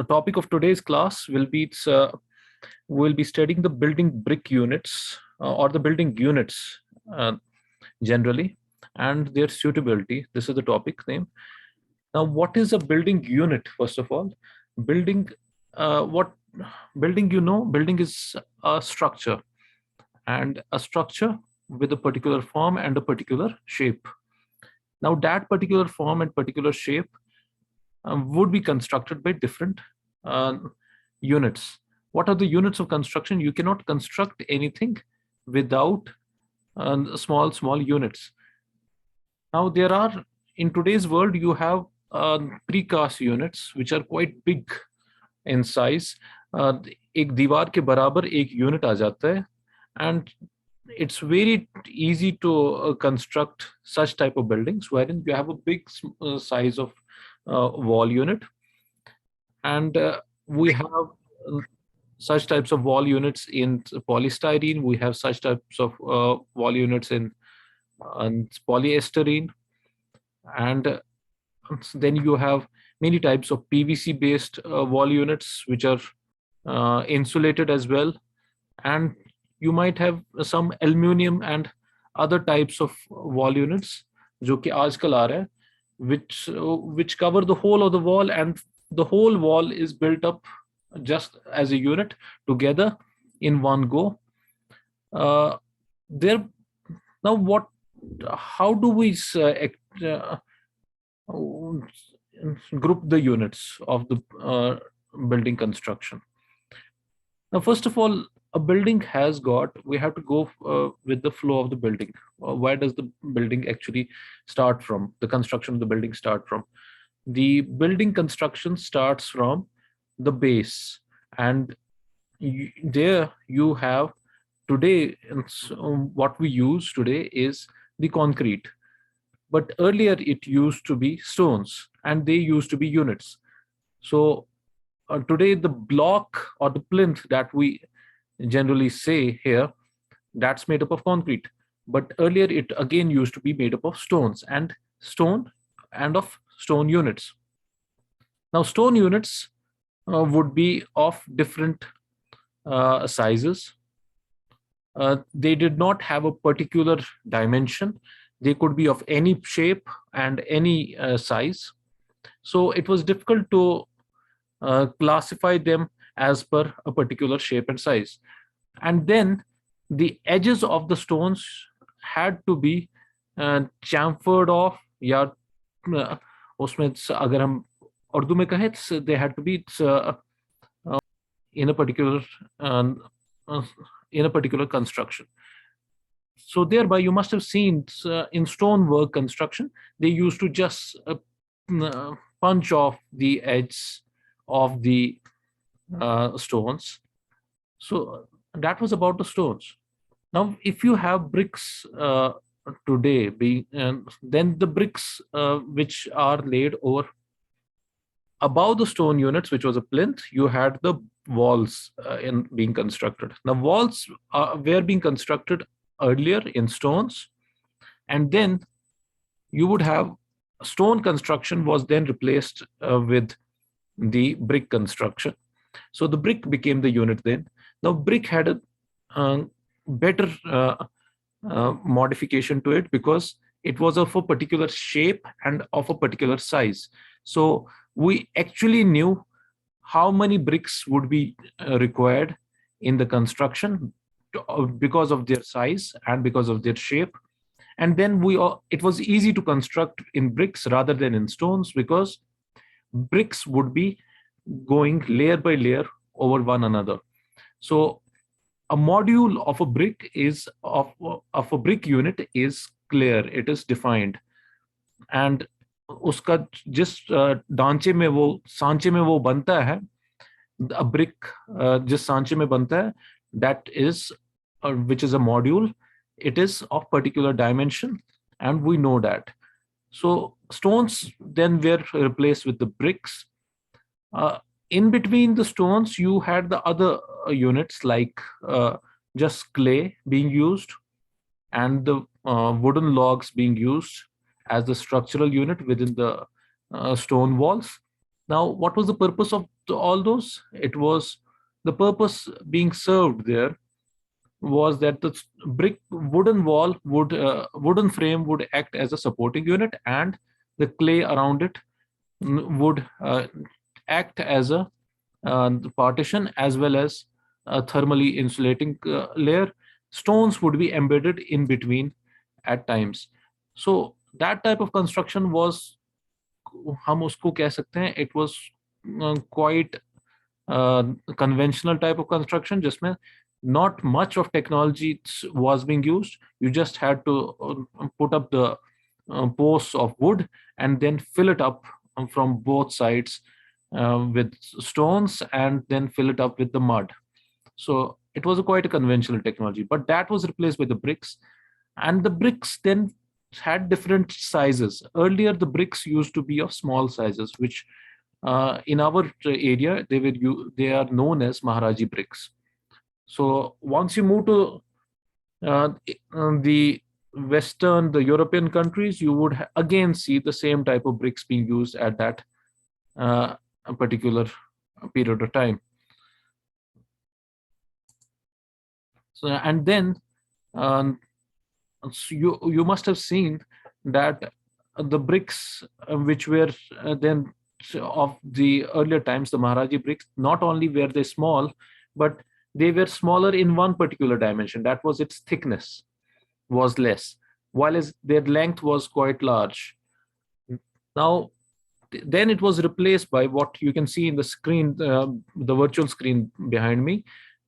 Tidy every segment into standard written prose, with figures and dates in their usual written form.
The topic of today's class will be we'll be studying the building brick units or the building units uh, generally and their suitability. This is the topic name. Now, what is a building unit? First of all, building. What building? Building is a structure, and a structure with a particular form and a particular shape. Now, that particular form and particular shape would be constructed by different uh, units. What are the units of construction? You cannot construct anything without small units. Now, there are, in today's world, you have precast units which are quite big in size. एक दीवार के बराबर एक unit आ जाता है, and it's very easy to construct such type of buildings wherein you have a big size of wall unit, and we have such types of wall units in polystyrene. We have such types of wall units in polyester, and then you have many types of PVC based wall units which are insulated as well, and you might have some aluminum and other types of wall units जो कि आजकल आ रहा है, which cover the whole of the wall, and the whole wall is built up just as a unit together in one go. There now, how do we group the units of the building construction? Now, first of all, a building we have to go with the flow of the building. Where does the building actually start from? The construction of the building start from? The building construction starts from the base, and there you have today, what we use today is the concrete. But earlier it used to be stones, and they used to be units. So today the block or the plinth that we generally say here, that's made up of concrete. But earlier it again used to be made up of stones and of stone units. Now, stone units would be of different sizes. They did not have a particular dimension. They could be of any shape and any size. So it was difficult to classify them as per a particular shape and size. And then the edges of the stones had to be chamfered off, या उसमें अगर हम उर्दू में कहें, they had to be in a particular construction. So thereby you must have seen in stonework construction, they used to just punch off the edges of the stones. So that was about the stones. Now, if you have bricks today, then the bricks which are laid over above the stone units, which was a plinth, you had the walls in being constructed. Now, walls were being constructed earlier in stones, and then you would have stone construction was then replaced with the brick construction. So the brick became the unit then. Now, brick had a better modification to it because it was of a particular shape and of a particular size. So we actually knew how many bricks would be required in the construction because of their size and because of their shape. And then it was easy to construct in bricks rather than in stones, because bricks would be going layer by layer over one another. So a module of a brick of a brick unit is clear, it is defined, and उसका जिस ढांचे में वो सांचे में वो बनता है, a brick जिस सांचे में बनता है, that is which is a module, it is of particular dimension, and we know that. So stones then were replaced with the bricks. In between the stones, you had the other units like just clay being used, and the wooden logs being used as the structural unit within the stone walls. Now, what was the purpose of all those? It was the purpose being served there was that the brick wooden wall would wooden frame would act as a supporting unit, and the clay around it would act as a partition as well as a thermally insulating layer. Stones would be embedded in between at times. So that type of construction was, हम उसको कह सकते हैं, it was quite conventional type of construction जिसमें not much of technology was being used. You just had to put up the posts of wood and then fill it up from both sides with stones and then fill it up with the mud. So it was quite a conventional technology, but that was replaced by the bricks. And the bricks then had different sizes. Earlier, the bricks used to be of small sizes, which in our area they are known as Maharaji bricks. So once you move to the the European countries, you would again see the same type of bricks being used at that particular period of time. So, and then so you must have seen that the bricks which were then of the earlier times, the Maharaji bricks, not only were they small, but they were smaller in one particular dimension. That was its thickness was less, while their length was quite large. Now, then it was replaced by what you can see in the screen, the virtual screen behind me,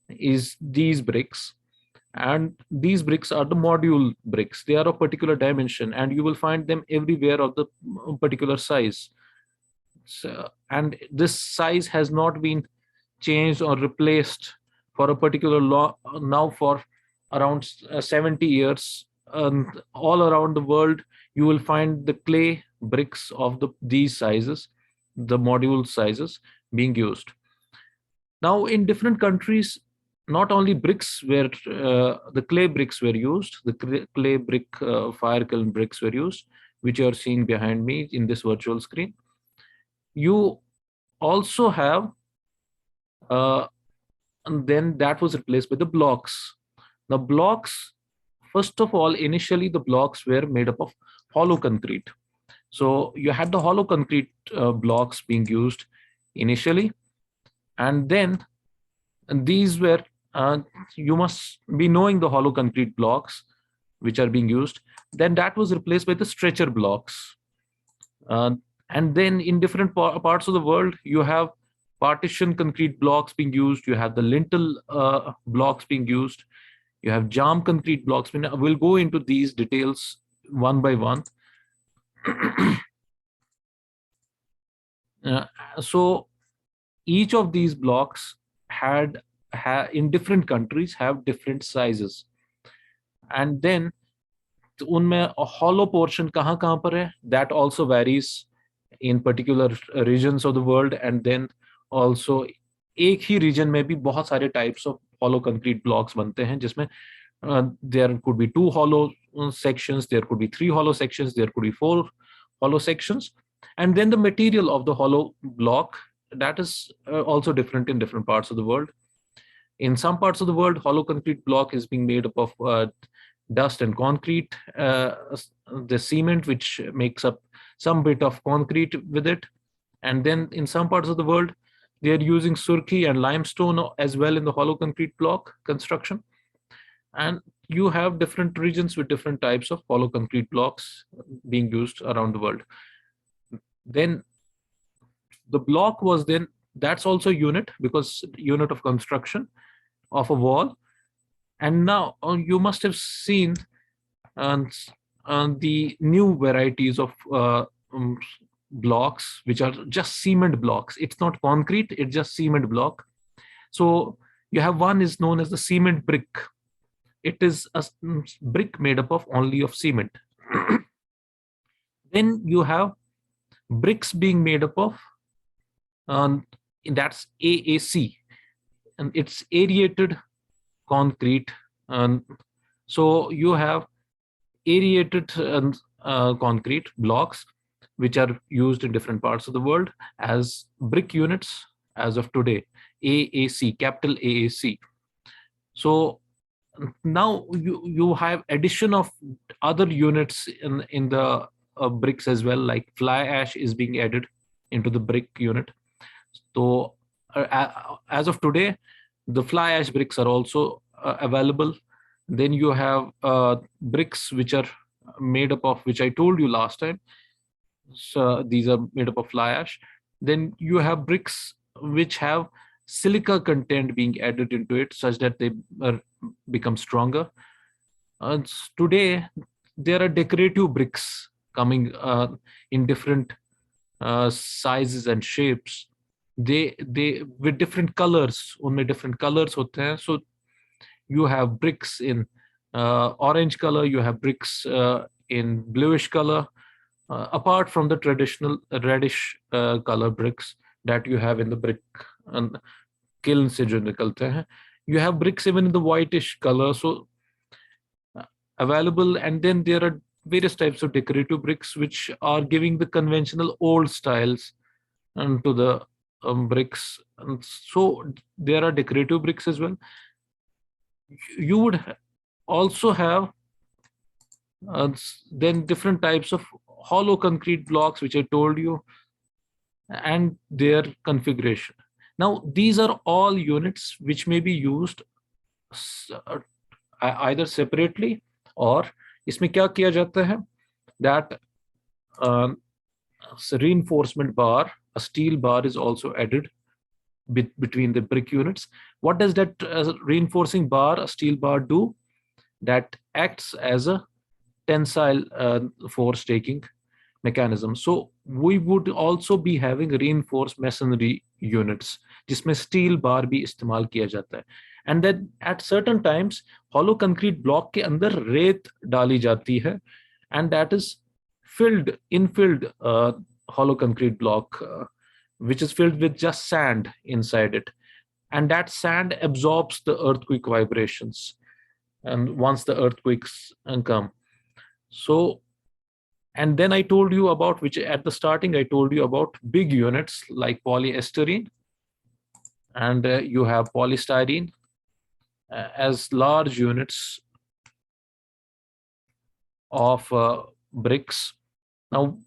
is these bricks. And these bricks are the module bricks. They are of particular dimension, and you will find them everywhere of the particular size. So, and this size has not been changed or replaced for a particular law now for around 70 years. All around the world, you will find the clay bricks of these sizes, the module sizes, being used. Now, in different countries, not only bricks were the clay bricks were used, the clay brick fire kiln bricks were used, which you are seeing behind me in this virtual screen. You also have, and then that was replaced by the blocks. The blocks, first of all, initially the blocks were made up of hollow concrete. So you had the hollow concrete blocks being used initially, and then these were, you must be knowing the hollow concrete blocks which are being used. Then that was replaced by the stretcher blocks. And then in different parts of the world, you have partition concrete blocks being used. You have the lintel blocks being used. You have jam concrete blocks. We'll go into these details one by one. So each of these blocks had in different countries have different sizes, and then उनमें a hollow portion कहाँ पर है, that also varies in particular regions of the world. And then also एक ही region में भी बहुत सारे types of hollow concrete blocks बनते हैं, जिसमें there could be 2 hollow sections, there could be 3 hollow sections, there could be 4 hollow sections. And then the material of the hollow block, that is also different in different parts of the world. In some parts of the world, hollow concrete block is being made up of dust and concrete, the cement, which makes up some bit of concrete with it. And then in some parts of the world, they are using surkhi and limestone as well in the hollow concrete block construction. And you have different regions with different types of hollow concrete blocks being used around the world. Then the block was then, that's also unit, because unit of construction of a wall. And now you must have seen the new varieties of blocks, which are just cement blocks. It's not concrete, it's just cement block. So you have one is known as the cement brick. It is a brick made up of only of cement. Then you have bricks being made up of, that's AAC, and it's aerated concrete. So you have aerated concrete blocks, which are used in different parts of the world as brick units as of today, AAC, capital AAC. So now you have addition of other units in the bricks as well, like fly ash is being added into the brick unit. So as of today, the fly ash bricks are also available. Then you have bricks which are made up of, which I told you last time. So these are made up of fly ash. Then you have bricks which have silica content being added into it, such that they become stronger. Today, there are decorative bricks coming in different sizes and shapes. They with different colors. Only different colors होते हैं. So you have bricks in orange color. You have bricks in bluish color. Apart from the traditional reddish color bricks that you have in the brick and kiln se jo nikalte hain, you have bricks even in the whitish color. So available. And then there are various types of decorative bricks which are giving the conventional old styles to the bricks. And so there are decorative bricks as well. You would also have then different types of hollow concrete blocks, which I told you, and their configuration. Now, these are all units which may be used either separately, or इसमें क्या किया जाता है, that reinforcement bar, a steel bar, is also added between the brick units. What does that reinforcing bar, a steel bar, do? That acts as a tensile force taking mechanism. So we would also be having reinforced masonry units जिसमें steel bar भी इस्तेमाल किया जाता है. And then at certain times hollow concrete block के अंदर रेत डाली जाती है, and that is infilled hollow concrete block which is filled with just sand inside it, and that sand absorbs the earthquake vibrations and once the earthquakes come. So, and then I told you about, which at the starting I told you about big units like polyestyrene, and you have polystyrene as large units of bricks. Now,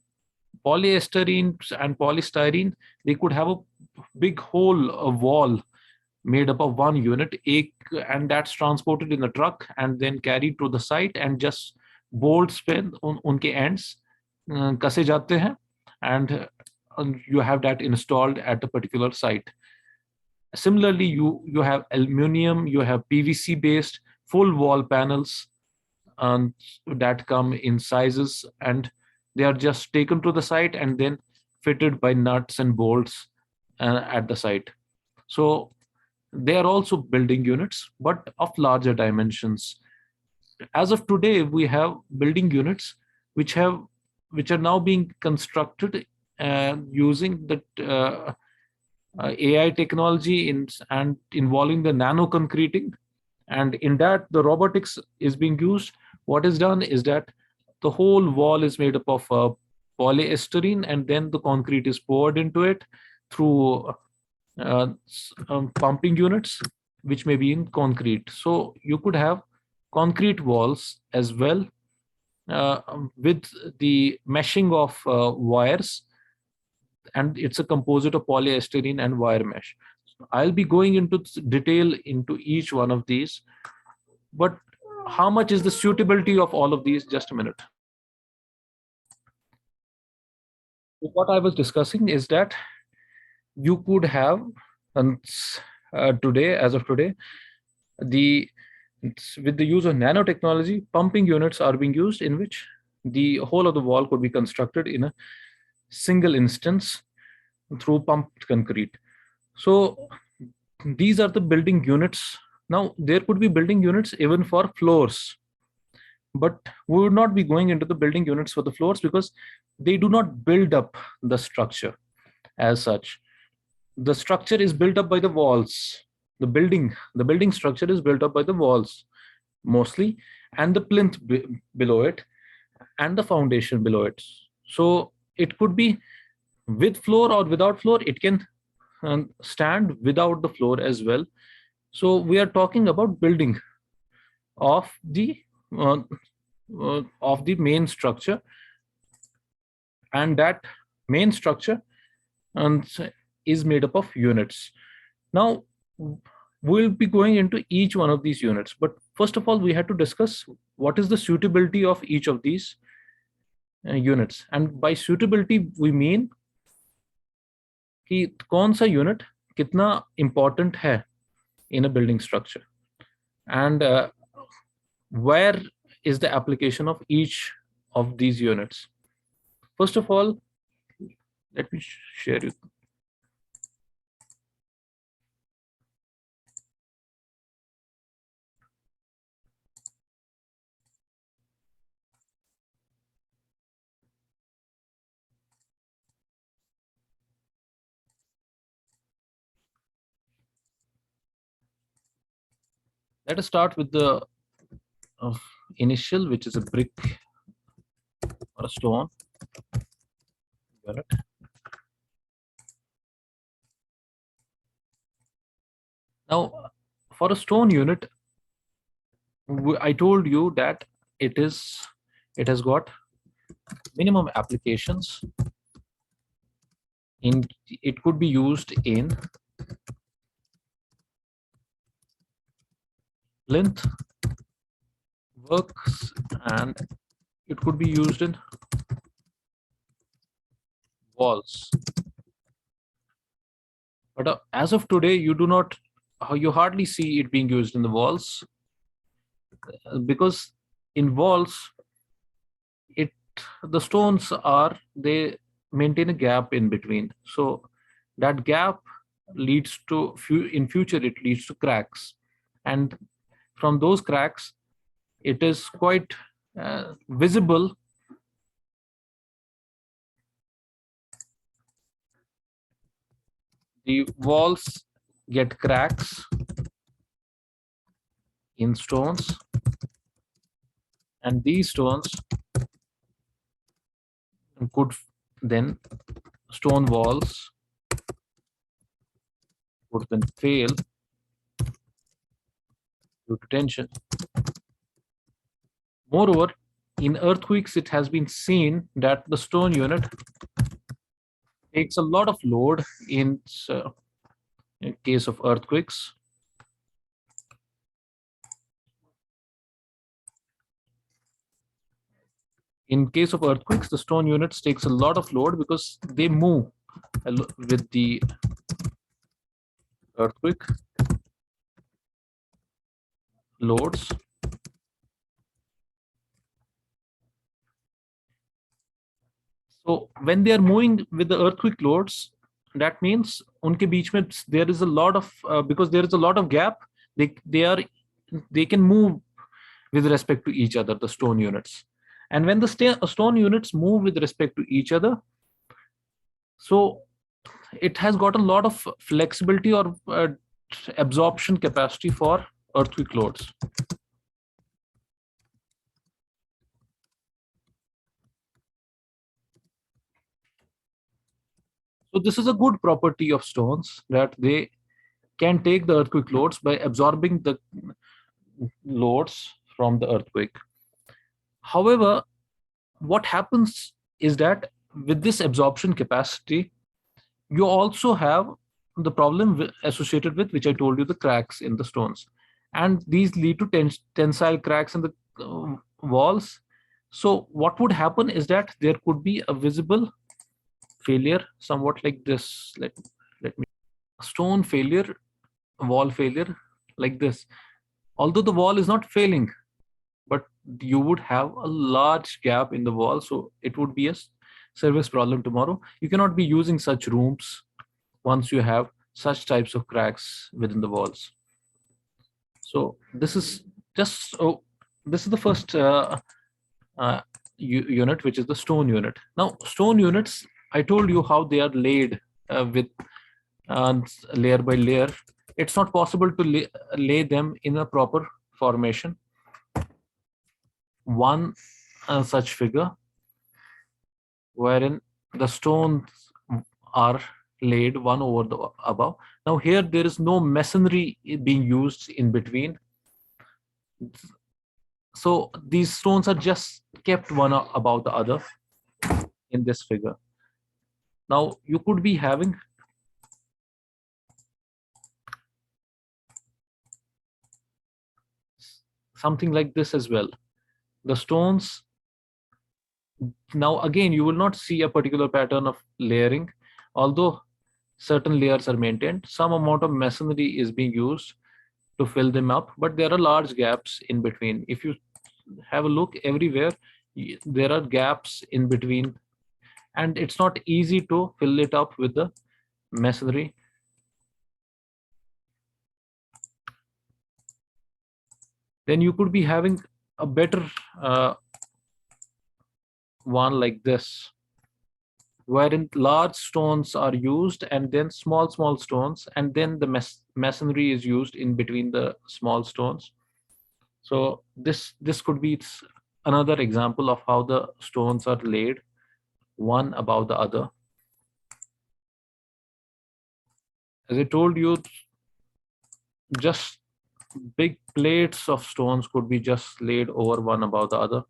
polyestyrene and polystyrene, they could have a big whole wall made up of one unit, and that's transported in a truck and then carried to the site, and just bolts पे उनके ends कसे जाते हैं, and you have that installed at a particular site. Similarly, you have aluminum, you have PVC based full wall panels that come in sizes, and they are just taken to the site and then fitted by nuts and bolts at the site. So they are also building units, but of larger dimensions. As of today, we have building units which are now being constructed using the AI technology and involving the nano concreting, and in that the robotics is being used. What is done is that the whole wall is made up of polyestyrene, and then the concrete is poured into it through pumping units, which may be in concrete. So you could have concrete walls as well with the meshing of wires, and it's a composite of polyestyrene and wire mesh. I'll be going into detail into each one of these, but how much is the suitability of all of these? Just a minute. What I was discussing is that you could have, and today, as of today, with the use of nanotechnology, pumping units are being used, in which the whole of the wall could be constructed in a single instance through pumped concrete. So these are the building units. Now, there could be building units even for floors, but we would not be going into the building units for the floors because they do not build up the structure as such. The structure is built up by the walls. The building structure is built up by the walls mostly, and the plinth below it, and the foundation below it. So it could be with floor or without floor. It can stand without the floor as well. So we are talking about building of uh, the main structure, and that main structure is made up of units. Now we'll be going into each one of these units, but first of all we have to discuss what is the suitability of each of these units. And by suitability we mean कि कौन सा unit कितना important है in a building structure, and where is the application of each of these units. First of all, let me share you. Let us start with the initial, which is a brick or a stone unit. Now, for a stone unit, I told you that it has got minimum applications. It could be used in plinth works, and it could be used in walls. But as of today, you hardly see it being used in the walls, because in walls, the stones they maintain a gap in between. So that gap leads to in future it leads to cracks, and from those cracks, it is quite visible. The walls get cracks in stones, and these stones could then stone walls would then fail due to tension. Moreover, in earthquakes, it has been seen that the stone unit takes a lot of load in case of earthquakes. In case of earthquakes, the stone units takes a lot of load because they move with the earthquake loads. So when they are moving with the earthquake loads, that means unke beech mein there is a lot of because there is a lot of gap. They can move with respect to each other, the stone units. And when the stone units move with respect to each other, so it has got a lot of flexibility or absorption capacity for earthquake loads. So this is a good property of stones, that they can take the earthquake loads by absorbing the loads from the earthquake. However, what happens is that with this absorption capacity, you also have the problem associated with which I told you, the cracks in the stones, and these lead to tensile cracks in the walls. So what would happen is that there could be a visible failure, somewhat like this. Let me stone failure, wall failure, like this. Although the wall is not failing, but you would have a large gap in the wall, so it would be a service problem tomorrow. You cannot be using such rooms once you have such types of cracks within the walls. So this is the first unit, which is the stone unit. Now, stone units, I told you how they are laid with layer by layer. It's not possible to lay them in a proper formation. One such figure wherein the stones are laid one over the above. Now here there is no masonry being used in between, so these stones are just kept one above the other in this figure. Now you could be having something like this as well. The stones, now again you will not see a particular pattern of layering, although certain layers are maintained. Some amount of masonry is being used to fill them up, but there are large gaps in between. If you have a look everywhere, there are gaps in between, and it's not easy to fill it up with the masonry. Then you could be having a better one like this, wherein large stones are used and then small stones, and then the masonry is used in between the small stones. So this could be another example of how the stones are laid one above the other. As I told you, just big plates of stones could be just laid over one above the other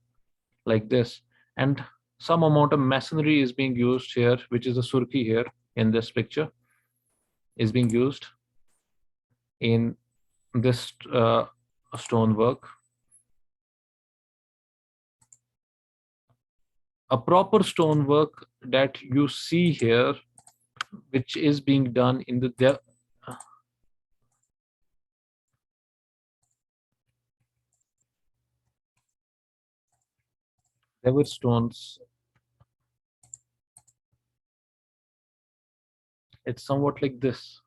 like this, and some amount of masonry is being used here, which is the surki here in this picture is being used in this stonework. A proper stonework that you see here, which is being done in the there were stones. It's somewhat like this.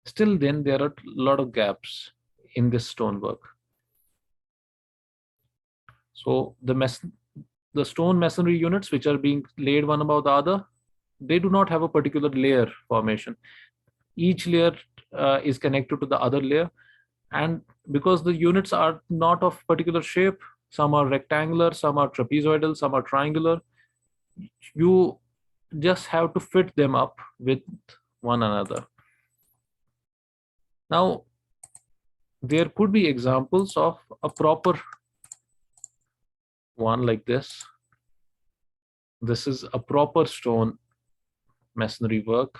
Still then there are a lot of gaps in this stonework. So the stone masonry units which are being laid one above the other, they do not have a particular layer formation. Each layer is connected to the other layer, and because the units are not of particular shape, some are rectangular, some are trapezoidal, some are triangular, you just have to fit them up with one another. Now there could be examples of a proper one like this. This is a proper stone masonry work,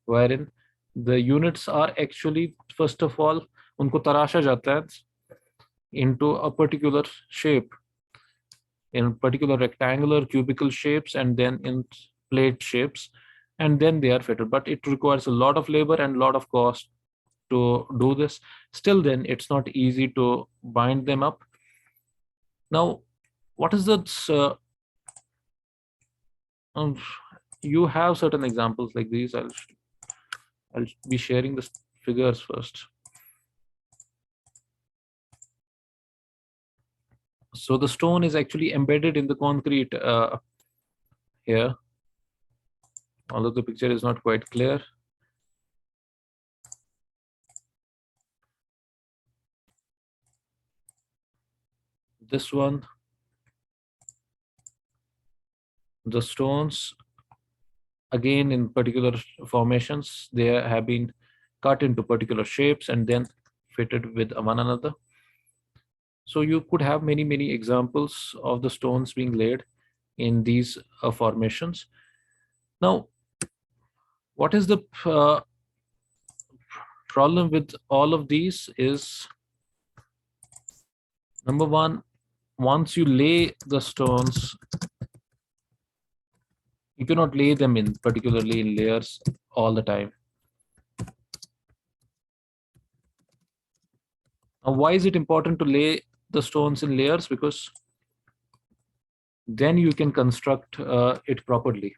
wherein the units are actually, first of all, unko tarasha jata hai into a particular shape, in particular rectangular cubical shapes, and then in plate shapes, and then they are fitted. But it requires a lot of labor and a lot of cost to do this. Still then it's not easy to bind them up. Now what is the um, you have certain examples like these. I'll be sharing the figures first. So the stone is actually embedded in the concrete here, although the picture is not quite clear. This one, the stones, again in particular formations, they have been cut into particular shapes and then fitted with one another. So you could have many examples of the stones being laid in these formations. Now, what is the problem with all of these is, number one, once you lay the stones, you cannot lay them in particularly in layers all the time. Now, why is it important to lay the stones in layers? Because then you can construct it properly.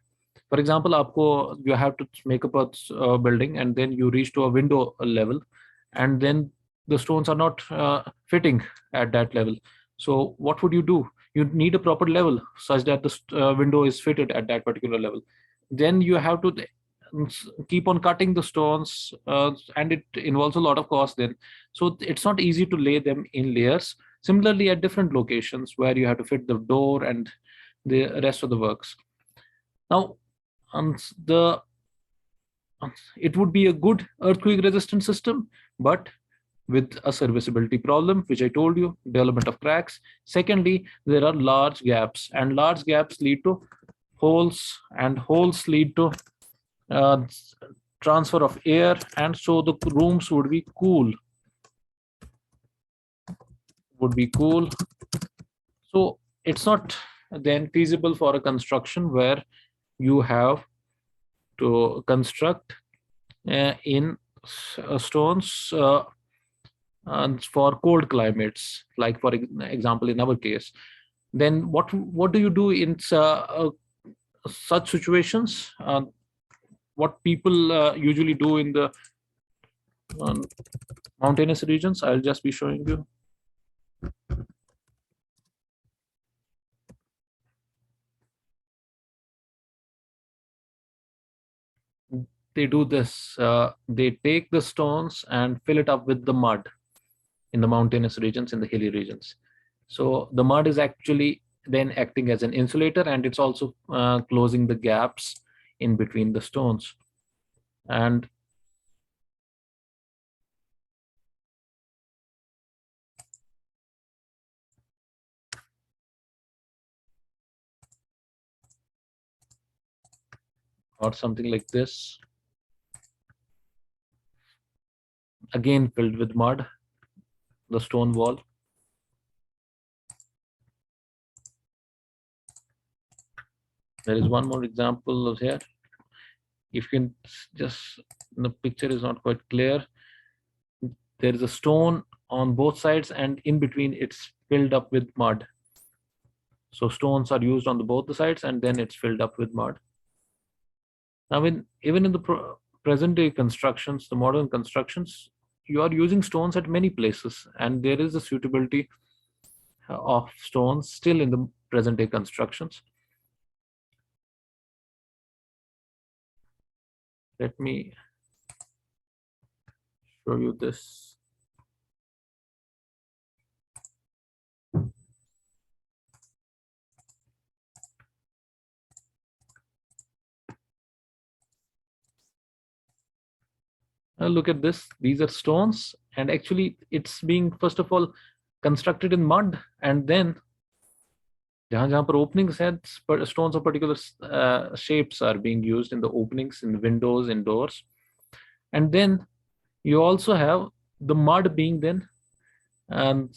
For example, you have to make up a building, and then you reach to a window level, and then the stones are not fitting at that level. So what would you do? You need a proper level such that the window is fitted at that particular level. Then you have to keep on cutting the stones, and it involves a lot of cost then. So it's not easy to lay them in layers. Similarly, at different locations where you have to fit the door and the rest of the works. Now, the it would be a good earthquake resistant system, but with a serviceability problem, which I told you, development of cracks. Secondly, there are large gaps, and large gaps lead to holes, and holes lead to uh, transfer of air, and so the rooms would be cool. So it's not then feasible for a construction where you have to construct in stones and for cold climates, like for example in our case. Then what do you do in such situations? What people usually do in the um, mountainous regions? I'll just be showing you. They do this. They take the stones and fill it up with the mud in the mountainous regions, in the hilly regions. So the mud is actually then acting as an insulator, and it's also closing the gaps in between the stones. And or something like this, again filled with mud, the stone wall. There is one more example of here. If you can just, the picture is not quite clear. There is a stone on both sides, and in between it's filled up with mud. So stones are used on both the sides, and then it's filled up with mud. I mean, even in the present day constructions, the modern constructions, you are using stones at many places, and there is a suitability of stones still in the present day constructions. Let me show you this. Look at this. These are stones, and actually, it's being first of all constructed in mud, and then जहाँ जहाँ पर openings had stones of particular shapes are being used in the openings, in the windows, in doors, and then you also have the mud being then and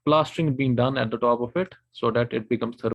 plastering being done at the top of it so that it becomes